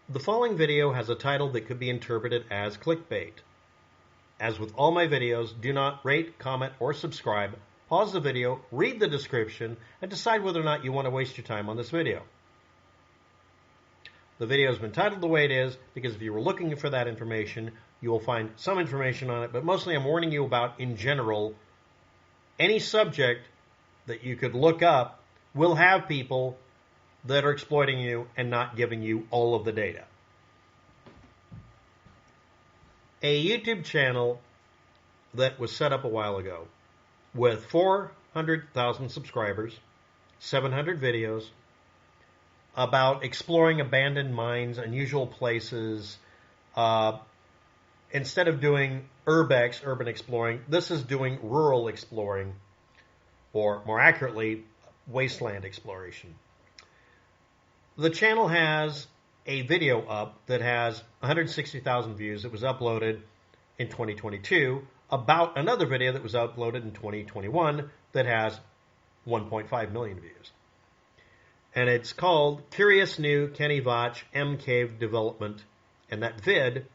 The following video has a title that could be interpreted as clickbait. As with all my videos, do not rate, comment, or subscribe. Pause the video, read the description, and decide whether or not you want to waste your time on this video. The video has been titled the way it is because if you were looking for that information, you will find some information on it, but mostly I'm warning you about, in general, any subject that you could look up will have people that are exploiting you and not giving you all of the data. A YouTube channel that was set up a while ago with 400,000 subscribers, 700 videos, about exploring abandoned mines, unusual places. Instead of doing urbex, urban exploring, this is doing rural exploring, or more accurately, wasteland exploration. The channel has a video up that has 160,000 views. It was uploaded in 2022 about another video that was uploaded in 2021 that has 1.5 million views. And it's called Curious New Kenny Veach M Cave Development. And that vid,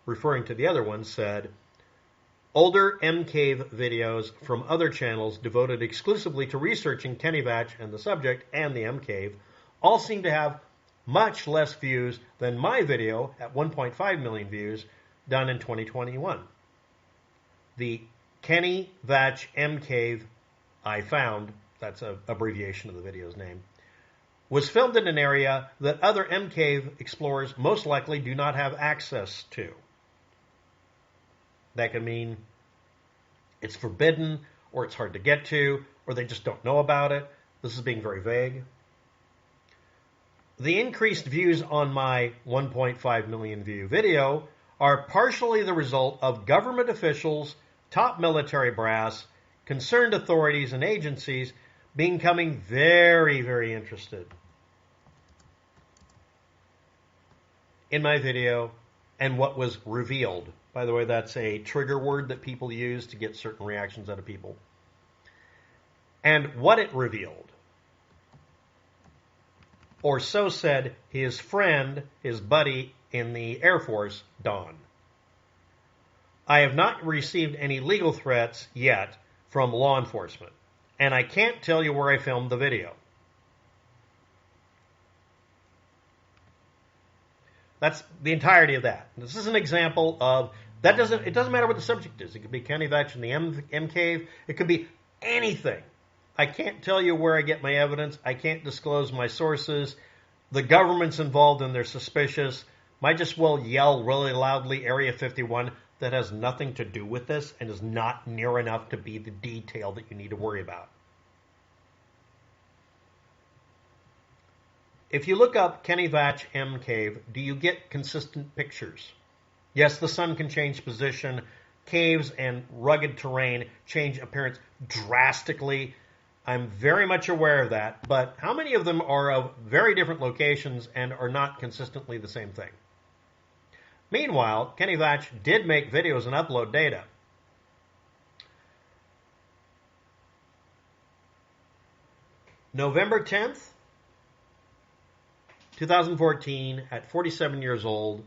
referring to the other one, said, older M Cave videos from other channels devoted exclusively to researching Kenny Veach and the subject and the M Cave all seem to have much less views than my video at 1.5 million views done in 2021. The Kenny Veach M Cave I found, that's an abbreviation of the video's name, was filmed in an area that other M Cave explorers most likely do not have access to. That could mean it's forbidden, or it's hard to get to, or they just don't know about it. This is being very vague. The increased views on my 1.5 million view video are partially the result of government officials, top military brass, concerned authorities and agencies becoming very, very interested in my video and what was revealed. By the way, that's a trigger word that people use to get certain reactions out of people. And what it revealed. Or so said his friend, his buddy in the Air Force, Don. I have not received any legal threats yet from law enforcement, and I can't tell you where I filmed the video. That's the entirety of that. This is an example of, it doesn't matter what the subject is. It could be Kenny Veach in the M Cave. It could be anything. I can't tell you where I get my evidence. I can't disclose my sources. The government's involved and they're suspicious. Might just well yell really loudly Area 51. That has nothing to do with this and is not near enough to be the detail that you need to worry about. If you look up Kenny Veach M Cave, do you get consistent pictures? Yes, the sun can change position. Caves and rugged terrain change appearance drastically. I'm very much aware of that, but how many of them are of very different locations and are not consistently the same thing? Meanwhile, Kenny Veach did make videos and upload data. November 10th, 2014, at 47 years old,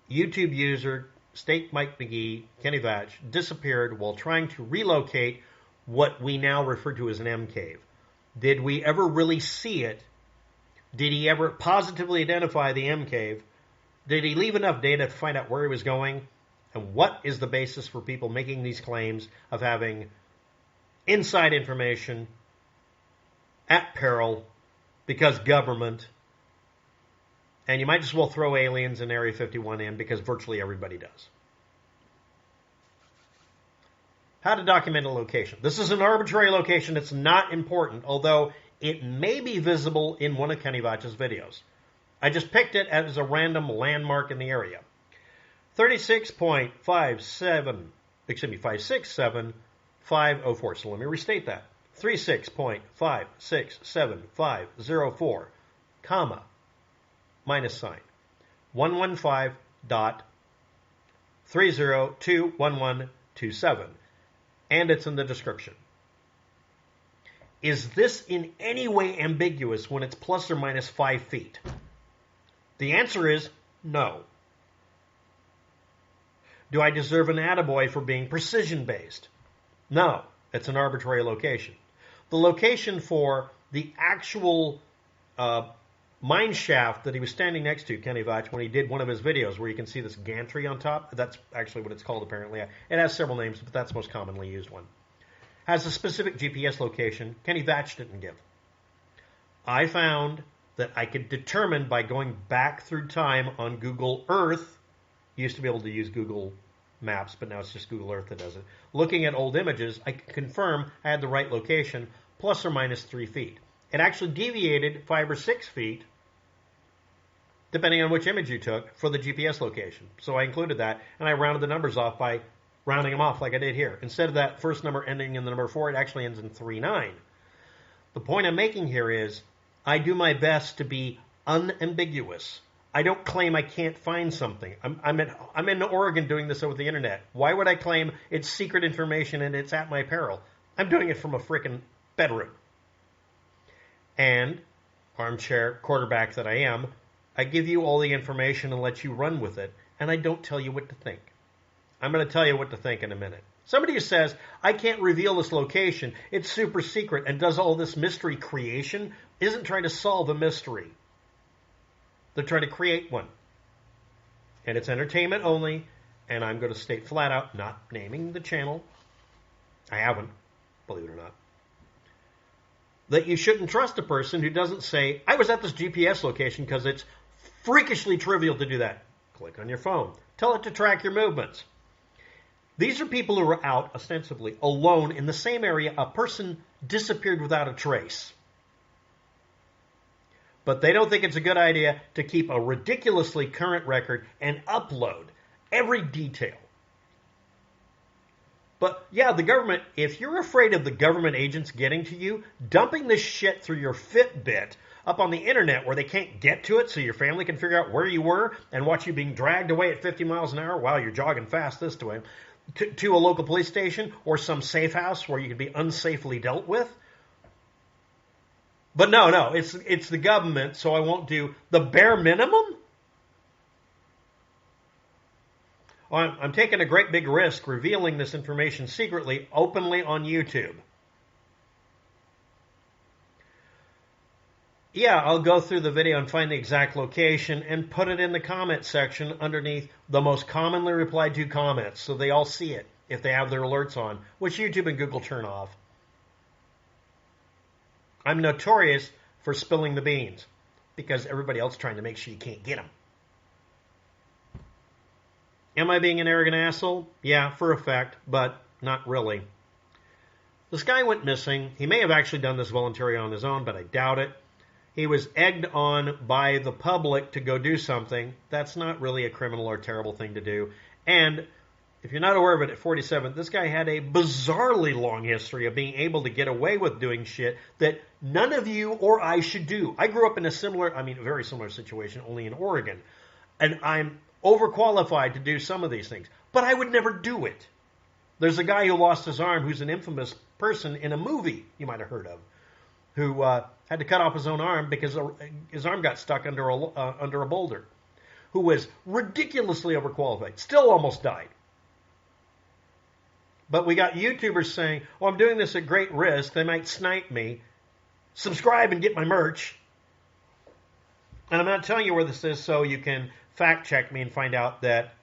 YouTube user snakebitmgee, Kenny Veach, disappeared while trying to relocate what we now refer to as an M Cave. Did we ever really see it? Did he ever positively identify the M Cave? Did he leave enough data to find out where he was going? And what is the basis for people making these claims of having inside information at peril because government? And you might just well throw aliens in Area 51 in because virtually everybody does. How to document a location. This is an arbitrary location. It's not important, although it may be visible in one of Kenny Veach's videos. I just picked it as a random landmark in the area. 567,504. So let me restate that. 36.567504, comma, minus sign. 115.3021127. And it's in the description. Is this in any way ambiguous when it's plus or minus 5 feet? The answer is No. Do I deserve an attaboy for being precision-based? No. It's an arbitrary location. The location for the actual mine shaft that he was standing next to, Kenny Veach, when he did one of his videos where you can see this gantry on top, that's actually what it's called apparently. It has several names, but that's the most commonly used one. Has a specific GPS location Kenny Veach didn't give. I found that I could determine by going back through time on Google Earth. You used to be able to use Google Maps, but now it's just Google Earth that does it. Looking at old images, I could confirm I had the right location, plus or minus 3 feet. It actually deviated 5 or 6 feet, depending on which image you took, for the GPS location. So I included that, and I rounded the numbers off by rounding them off like I did here. Instead of that first number ending in the number 4, it actually ends in 39. The point I'm making here is I do my best to be unambiguous. I don't claim I can't find something. I'm in Oregon doing this over the internet. Why would I claim it's secret information and it's at my peril? I'm doing it from a frickin' bedroom. And, armchair quarterback that I am, I give you all the information and let you run with it, and I don't tell you what to think. I'm going to tell you what to think in a minute. Somebody who says, I can't reveal this location, it's super secret, and does all this mystery creation, isn't trying to solve a mystery. They're trying to create one. And it's entertainment only, and I'm going to state flat out, not naming the channel, I haven't, believe it or not, that you shouldn't trust a person who doesn't say, I was at this GPS location, because it's freakishly trivial to do that. Click on your phone. Tell it to track your movements. These are people who are out, ostensibly, alone in the same area a person disappeared without a trace. But they don't think it's a good idea to keep a ridiculously current record and upload every detail. But yeah, the government, if you're afraid of the government agents getting to you, dumping this shit through your Fitbit up on the internet where they can't get to it so your family can figure out where you were and watch you being dragged away at 50 miles an hour while you're jogging fast this way to a local police station or some safe house where you can be unsafely dealt with. But no, it's the government, so I won't do the bare minimum. I'm taking a great big risk revealing this information secretly, openly on YouTube. Yeah, I'll go through the video and find the exact location and put it in the comment section underneath the most commonly replied to comments so they all see it if they have their alerts on, which YouTube and Google turn off. I'm notorious for spilling the beans because everybody else is trying to make sure you can't get them. Am I being an arrogant asshole? Yeah, for effect, but not really. This guy went missing. He may have actually done this voluntarily on his own, but I doubt it. He was egged on by the public to go do something. That's not really a criminal or terrible thing to do. And if you're not aware of it, at 47, this guy had a bizarrely long history of being able to get away with doing shit that none of you or I should do. I grew up in a very similar situation, only in Oregon. And I'm overqualified to do some of these things. But I would never do it. There's a guy who lost his arm who's an infamous person in a movie you might have heard of, who had to cut off his own arm because his arm got stuck under a boulder, who was ridiculously overqualified, still almost died. But we got YouTubers saying, oh, I'm doing this at great risk. They might snipe me. Subscribe and get my merch. And I'm not telling you where this is so you can fact check me and find out that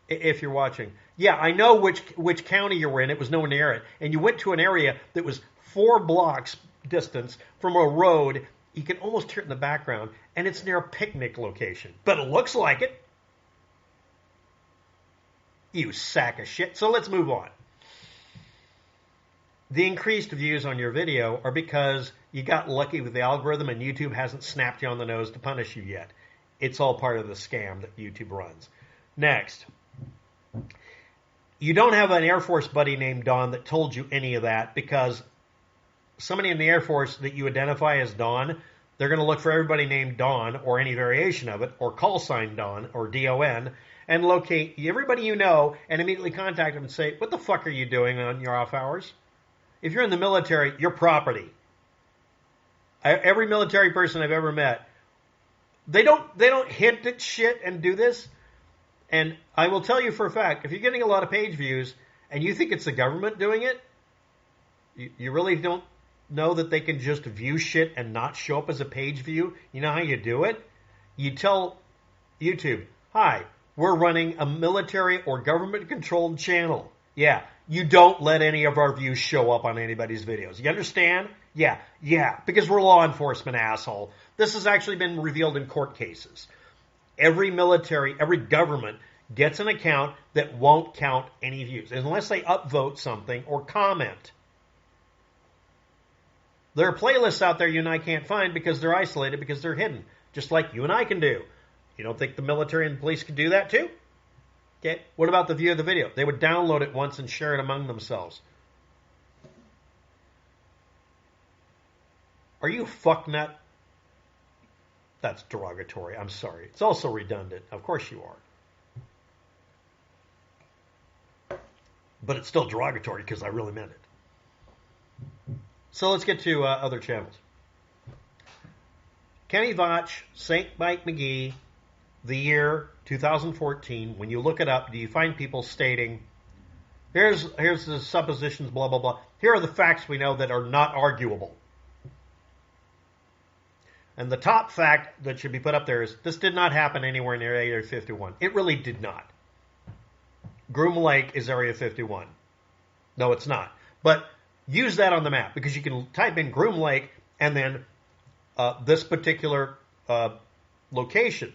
if you're watching. Yeah, I know which county you were in. It was nowhere near it. And you went to an area that was 4 blocks distance from a road. You can almost hear it in the background. And it's near a picnic location. But it looks like it. You sack of shit. So let's move on. The increased views on your video are because you got lucky with the algorithm and YouTube hasn't snapped you on the nose to punish you yet. It's all part of the scam that YouTube runs. Next. You don't have an Air Force buddy named Don that told you any of that because somebody in the Air Force that you identify as Don, they're going to look for everybody named Don or any variation of it or call sign Don or D-O-N and locate everybody you know and immediately contact them and say, what the fuck are you doing on your off hours? If you're in the military, you're property. Every military person I've ever met They don't hint at shit and do this. And I will tell you for a fact, if you're getting a lot of page views and you think it's the government doing it, you really don't know that they can just view shit and not show up as a page view. You know how you do it? You tell YouTube, hi, we're running a military or government-controlled channel. Yeah, you don't let any of our views show up on anybody's videos. You understand? Yeah, because we're law enforcement, asshole. This has actually been revealed in court cases. Every military, every government gets an account that won't count any views unless they upvote something or comment. There are playlists out there you and I can't find because they're isolated, because they're hidden, just like you and I can do. You don't think the military and police can do that too? Okay. What about the view of the video? They would download it once and share it among themselves. Are you a fucknut? That's derogatory. I'm sorry. It's also redundant. Of course you are. But it's still derogatory because I really meant it. So let's get to other channels. Kenny Veach, snakebitmgee, the year 2014. When you look it up, do you find people stating, here's the suppositions, blah, blah, blah. Here are the facts we know that are not arguable. And the top fact that should be put up there is, this did not happen anywhere near Area 51. It really did not. Groom Lake is Area 51. No, it's not. But use that on the map, because you can type in Groom Lake and then this particular location.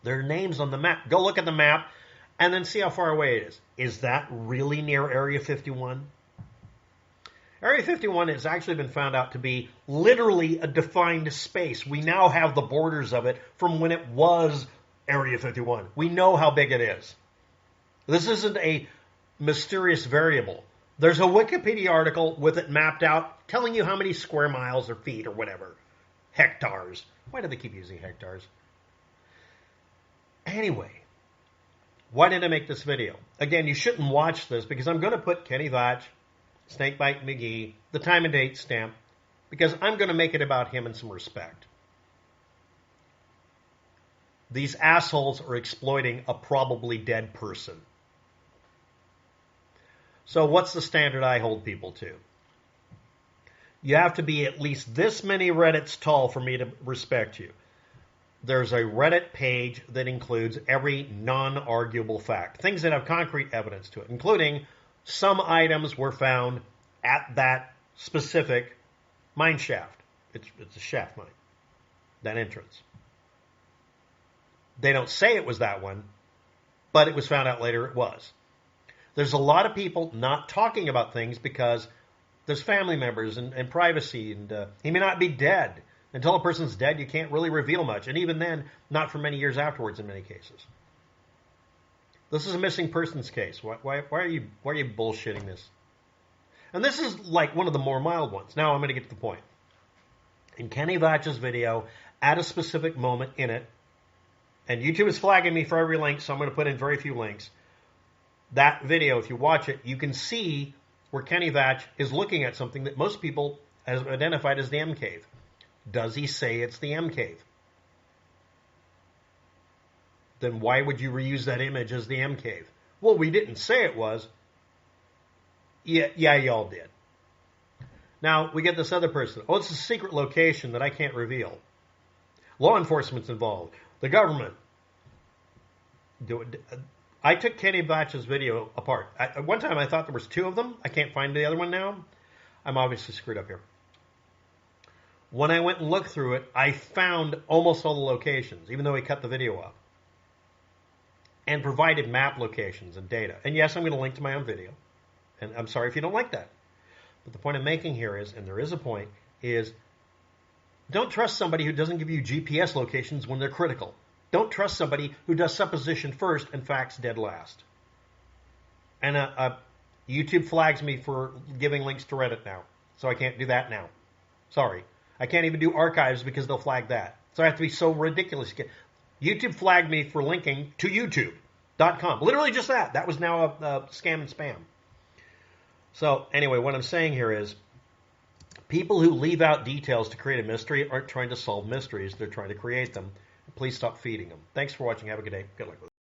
There are names on the map. Go look at the map and then see how far away it is. Is that really near Area 51? Area 51 has actually been found out to be literally a defined space. We now have the borders of it from when it was Area 51. We know how big it is. This isn't a mysterious variable. There's a Wikipedia article with it mapped out telling you how many square miles or feet or whatever. Hectares. Why do they keep using hectares? Anyway, why did I make this video? Again, you shouldn't watch this because I'm going to put Kenny Veach, snakebitmgee, the time and date stamp, because I'm going to make it about him in some respect. These assholes are exploiting a probably dead person. So what's the standard I hold people to? You have to be at least this many Reddits tall for me to respect you. There's a Reddit page that includes every non-arguable fact, things that have concrete evidence to it, including some items were found at that specific mine shaft. It's a shaft mine, that entrance. They don't say it was that one, but it was found out later it was. There's a lot of people not talking about things because there's family members and privacy, and he may not be dead. Until a person's dead, you can't really reveal much, and even then, not for many years afterwards in many cases. This is a missing persons case. Why are you bullshitting this? And this is like one of the more mild ones. Now I'm going to get to the point. In Kenny Veach's video, at a specific moment in it, and YouTube is flagging me for every link, so I'm going to put in very few links. That video, if you watch it, you can see where Kenny Veach is looking at something that most people have identified as the M Cave. Does he say it's the M Cave? Then why would you reuse that image as the M Cave? Well, we didn't say it was. Yeah, y'all did. Now, we get this other person. Oh, it's a secret location that I can't reveal. Law enforcement's involved. The government. I took Kenny Veach's video apart. At one time, I thought there was two of them. I can't find the other one now. I'm obviously screwed up here. When I went and looked through it, I found almost all the locations, even though he cut the video up. And provided map locations and data. And yes, I'm going to link to my own video. And I'm sorry if you don't like that. But the point I'm making here is, and there is a point, is don't trust somebody who doesn't give you GPS locations when they're critical. Don't trust somebody who does supposition first and facts dead last. And YouTube flags me for giving links to Reddit now. So I can't do that now. Sorry. I can't even do archives because they'll flag that. So I have to be so ridiculous. YouTube flagged me for linking to youtube.com. Literally just that. That was now a scam and spam. So anyway, what I'm saying here is People who leave out details to create a mystery aren't trying to solve mysteries. They're trying to create them. Please stop feeding them. Thanks for watching. Have a good day. Good luck with it.